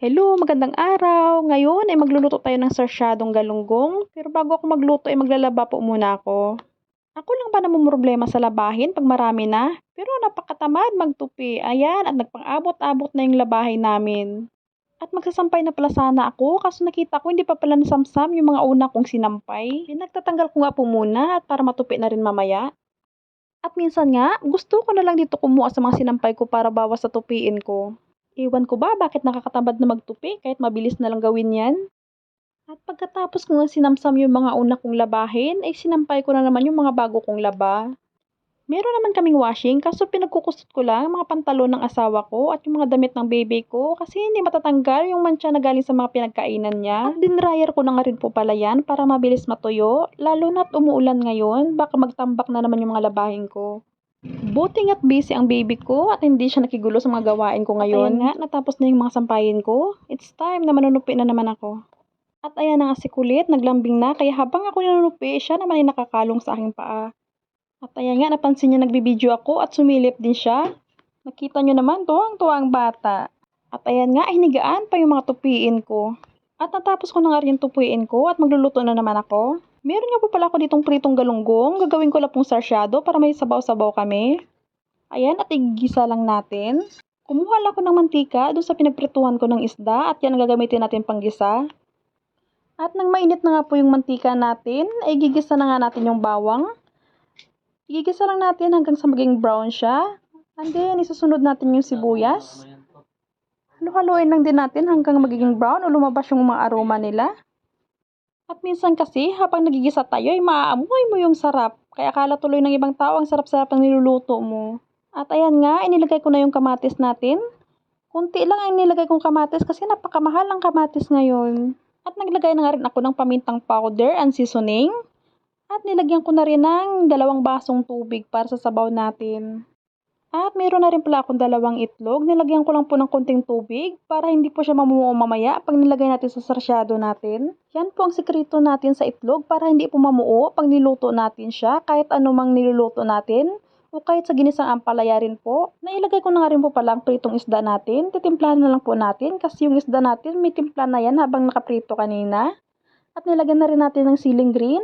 Hello, magandang araw. Ngayon ay magluluto tayo ng sarsyadong galunggong. Pero bago ako magluto ay maglalaba po muna ako. Ako lang ba namumroblema sa labahin pag marami na? Pero napakatamad magtupi. Ayan, at nagpang-abot-abot na yung labahin namin. At magsasampay na pala sana ako kaso nakita ko hindi pa pala nasamsam yung mga una kong sinampay. Pinagtatanggal ko nga po muna at para matupi na rin mamaya. At minsan nga, gusto ko na lang dito kumuha sa mga sinampay ko para bawas sa tupiin ko. Ewan ko ba bakit nakakatamad na magtupi kahit mabilis na lang gawin yan? At pagkatapos ko nga sinamsam yung mga una kong labahin, ay sinampay ko na naman yung mga bago kong laba. Meron naman kaming washing kaso pinagkukusot ko lang mga pantalon ng asawa ko at yung mga damit ng baby ko kasi hindi matatanggal yung mantsa na galing sa mga pinagkainan niya. At dinryer ko na nga rin po pala yan para mabilis matuyo, lalo na't umuulan ngayon, baka magtambak na naman yung mga labahin ko. Buti nga't busy ang baby ko at hindi siya nakigulo sa mga gawain ko ngayon. Ayan nga, natapos na yung mga sampayin ko. It's time na manunupi na naman ako. At ayan na nga si Kulit, naglambing na, kaya habang ako nanunupi, siya naman ay nakakalong sa aking paa. At ayan nga, napansin niya nagbibideo ako at sumilip din siya. Nakita niyo naman, tuwang-tuwa ang bata. At ayan nga, ay hinigaan pa yung mga tupiin ko. At natapos ko na nga rin tupuin ko at magluluto na naman ako. Meron nga po pala ako ditong pritong galunggong. Gagawin ko lang pong sarsyado para may sabaw-sabaw kami. Ayan, at igisa lang natin. Kumuha lang ako ng mantika doon sa pinagprituhan ko ng isda at yan ang gagamitin natin panggisa. At nang mainit na nga po yung mantika natin, ay gigisa na nga natin yung bawang. Igigisa lang natin hanggang sa maging brown siya. And then, isusunod natin yung sibuyas. Halu-haluin lang din natin hanggang magiging brown o lumabas yung mga aroma nila. At minsan kasi, habang nagigisa tayo, ay maaamoy mo yung sarap. Kaya akala tuloy ng ibang tao, ang sarap-sarap ng niluluto mo. At ayan nga, inilagay ko na yung kamatis natin. Kunti lang ang nilagay kong kamatis kasi napakamahal ang kamatis ngayon. At naglagay na nga rin ako ng pamintang powder and seasoning. At nilagyan ko na rin ng 2 basong tubig para sa sabaw natin. At mayroon na rin pala akong 2 itlog. Nilagyan ko lang po ng konting tubig para hindi po siya mamumuo mamaya pag nilagay natin sa sarsyado natin. Yan po ang sekreto natin sa itlog para hindi po mamuo pag niluto natin siya kahit anumang niluluto natin. O kahit sa ginisang ampalaya rin po. Nailagay ko na nga rin po pala ang pritong isda natin. Titimplahan na lang po natin kasi yung isda natin may timpla na yan habang nakaprito kanina. At nilagyan na rin natin ng siling green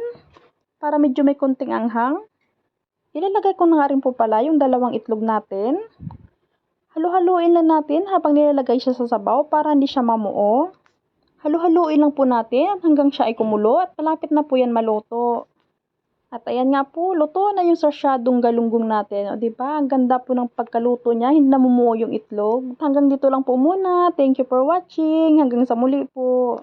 para medyo may konting anghang. Ilalagay ko na nga rin po pala yung 2 itlog natin. Halu-haluin lang natin habang nilalagay siya sa sabaw para hindi siya mamuo. Halu-haluin lang po natin hanggang siya ay kumulo at malapit na po yan maluto. At ayan nga po, luto na yung sarsyadong galunggong natin. O diba, ang ganda po ng pagkaluto niya, hindi namumuo yung itlog. Hanggang dito lang po muna. Thank you for watching. Hanggang sa muli po.